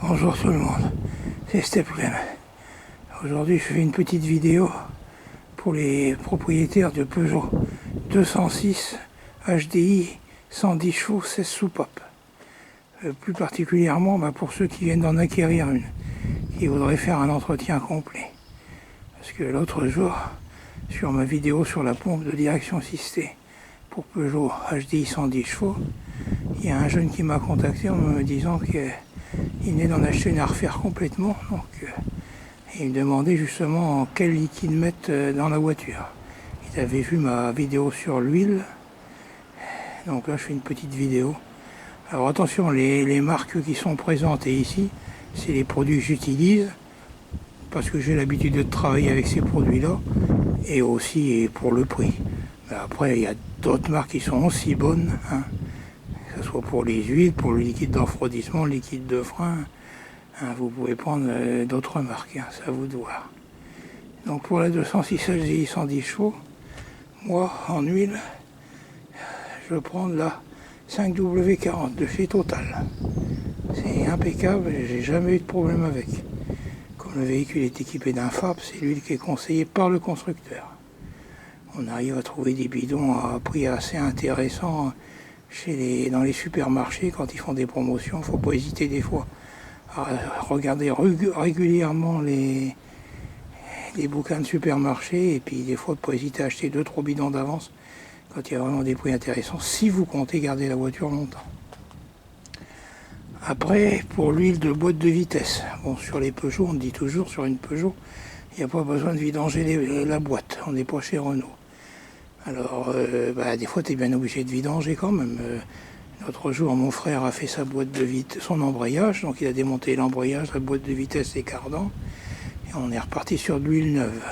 Bonjour tout le monde, c'est Stephen. Aujourd'hui je fais une petite vidéo pour les propriétaires de Peugeot 206 HDI 110 chevaux 16 soupapes. Plus particulièrement pour ceux qui viennent d'en acquérir une, qui voudraient faire un entretien complet. Parce que l'autre jour, sur ma vidéo sur la pompe de direction assistée pour Peugeot HDI 110 chevaux, il y a un jeune qui m'a contacté en me disant qu'il venait d'en acheter une à refaire complètement. Donc, il me demandait justement quel liquide mettre dans la voiture. Il avait vu ma vidéo sur l'huile. Donc là, je fais une petite vidéo. Alors attention, les marques qui sont présentées ici, c'est les produits que j'utilise parce que j'ai l'habitude de travailler avec ces produits-là et aussi pour le prix. Mais après, il y a d'autres marques qui sont aussi bonnes, hein, que ce soit pour les huiles, pour le liquide de refroidissement, le liquide de frein. Hein, vous pouvez prendre d'autres marques, hein, c'est à vous de voir. Donc pour la 206 HDI 110 chevaux, moi en huile, je vais prendre la 5W40 de chez Total. C'est impeccable, j'ai jamais eu de problème avec. Comme le véhicule est équipé d'un FAB, c'est l'huile qui est conseillée par le constructeur. On arrive à trouver des bidons à prix assez intéressant dans les supermarchés quand ils font des promotions. Il ne faut pas hésiter des fois à regarder régulièrement les bouquins de supermarché et puis des fois de ne pas hésiter à acheter 2-3 bidons d'avance quand il y a vraiment des prix intéressants si vous comptez garder la voiture longtemps. Après, pour l'huile de boîte de vitesse, bon, sur les Peugeot, on dit toujours sur une Peugeot, il n'y a pas besoin de vidanger la boîte, on n'est pas chez Renault. Alors, des fois, tu es bien obligé de vidanger quand même. L'autre jour, mon frère a fait sa boîte de vitesse, son embrayage, donc il a démonté l'embrayage, la boîte de vitesse et cardan, et on est reparti sur de l'huile neuve.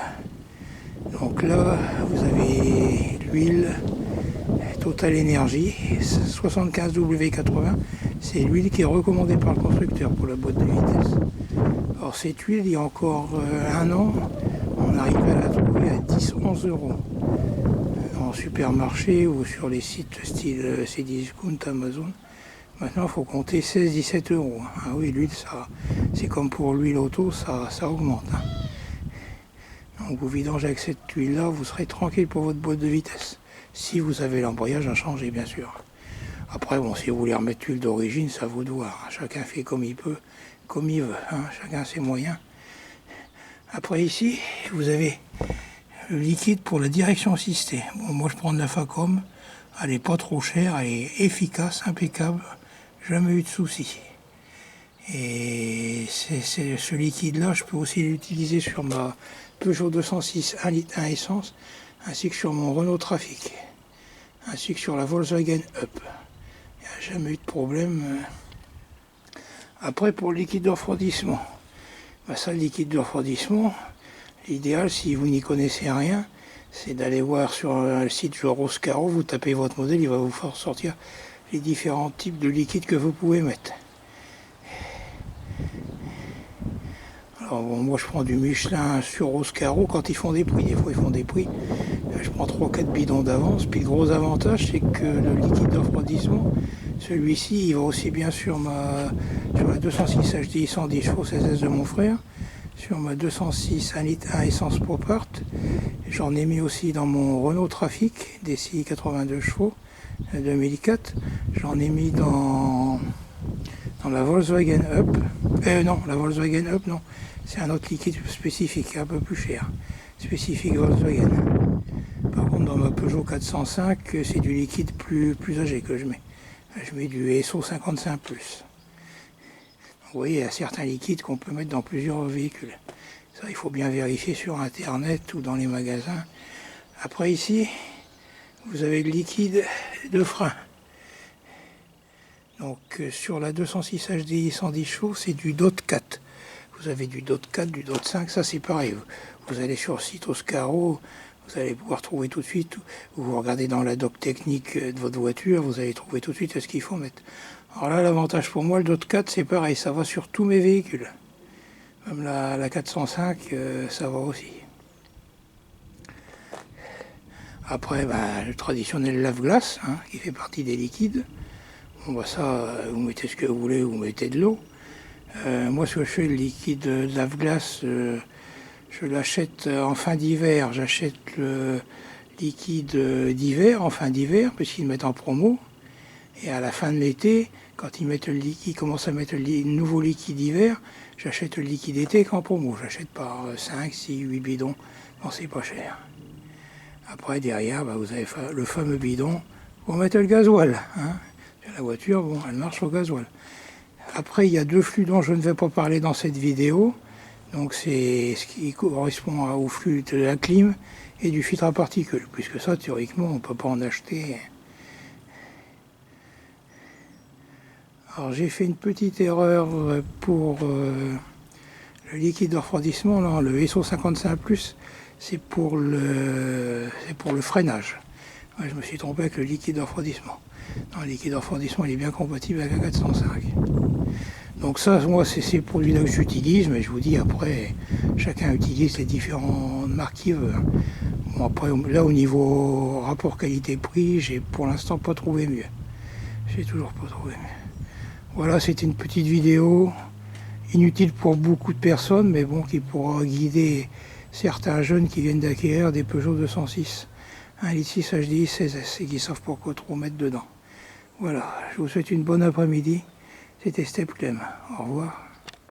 Donc là, vous avez l'huile Total Energy 75W80, c'est l'huile qui est recommandée par le constructeur pour la boîte de vitesse. Alors cette huile, il y a encore un an, on arrivait à la trouver à 10-11 euros. En supermarché ou sur les sites style Cdiscount, Amazon. Maintenant, il faut compter 16-17 euros. Ah oui, l'huile, ça, c'est comme pour l'huile auto, ça augmente. Hein. Donc vous vidangez avec cette huile-là, vous serez tranquille pour votre boîte de vitesse. Si vous avez l'embrayage à changer, bien sûr. Après, bon, si vous voulez remettre l'huile d'origine, ça vous doit. Hein. Chacun fait comme il peut, comme il veut. Hein. Chacun ses moyens. Après, ici, vous avez le liquide pour la direction assistée. Bon, moi, je prends de la Facom. Elle n'est pas trop chère, elle est efficace, impeccable. Jamais eu de soucis. Et ce liquide-là, je peux aussi l'utiliser sur ma Peugeot 206 1 litre 1 essence, ainsi que sur mon Renault Trafic, ainsi que sur la Volkswagen Up. Il n'y a jamais eu de problème. Après, pour le liquide de refroidissement, ça, le liquide de refroidissement, l'idéal, si vous n'y connaissez rien, c'est d'aller voir sur le site Joroscaro, vous tapez votre modèle, il va vous faire sortir les différents types de liquides que vous pouvez mettre. Alors bon, moi je prends du Michelin sur Roscaro quand ils font des prix. Des fois ils font des prix. Je prends 3-4 bidons d'avance. Puis le gros avantage, c'est que le liquide de refroidissement, celui-ci, il va aussi bien sur la 206 HDI 110 chevaux 16S de mon frère, sur ma 206 1 litre 1 essence Popart. J'en ai mis aussi dans mon Renault Trafic, DCI 82 chevaux 2004. J'en ai mis dans la Volkswagen Up. Non, la Volkswagen Up, non. C'est un autre liquide spécifique, un peu plus cher. Spécifique Volkswagen. Par contre, dans ma Peugeot 405, c'est du liquide plus âgé que je mets. Je mets du SO 55+. Vous voyez, il y a certains liquides qu'on peut mettre dans plusieurs véhicules. Ça, il faut bien vérifier sur Internet ou dans les magasins. Après, ici, vous avez le liquide de frein. Donc, sur la 206 HDI 110 chevaux, c'est du DOT 4. Vous avez du DOT 4, du DOT 5, ça c'est pareil. Vous allez sur le site Oscaro, vous allez pouvoir trouver tout de suite, vous regardez dans la doc technique de votre voiture, vous allez trouver tout de suite ce qu'il faut mettre. Alors là, l'avantage pour moi, le DOT 4, c'est pareil, ça va sur tous mes véhicules. Même la 405, ça va aussi. Après, le traditionnel lave-glace, hein, qui fait partie des liquides. Bon, ça, vous mettez ce que vous voulez, vous mettez de l'eau. Moi, ce que je fais, le liquide de lave-glace, je l'achète en fin d'hiver. J'achète le liquide d'hiver, en fin d'hiver, puisqu'ils le mettent en promo. Et à la fin de l'été, quand ils commencent à mettre le nouveau liquide d'hiver, j'achète le liquide d'été qu'en promo. J'achète par 5, 6, 8 bidons quand c'est pas cher. Après, derrière, vous avez le fameux bidon pour mettre le gasoil. Hein. La voiture, bon, elle marche au gasoil. Après, il y a deux flux dont je ne vais pas parler dans cette vidéo. Donc c'est ce qui correspond au flux de la clim et du filtre à particules. Puisque ça, théoriquement, on ne peut pas en acheter. Alors j'ai fait une petite erreur pour le liquide de refroidissement. Non, le SO55+, c'est pour le freinage. Ouais, je me suis trompé avec le liquide de refroidissement. Non, le liquide de refroidissement, il est bien compatible avec un 405. Donc ça, moi, c'est ces produits-là que j'utilise, mais je vous dis, après, chacun utilise les différentes marques qu'il veut. Bon, après, là, au niveau rapport qualité-prix, j'ai pour l'instant pas trouvé mieux. J'ai toujours pas trouvé mieux. Voilà, c'était une petite vidéo, inutile pour beaucoup de personnes, mais bon, qui pourra guider certains jeunes qui viennent d'acquérir des Peugeot 206, 1.6 HDI 16S, et qui savent pas quoi trop mettre dedans. Voilà, je vous souhaite une bonne après-midi. C'était Step Clem. Au revoir.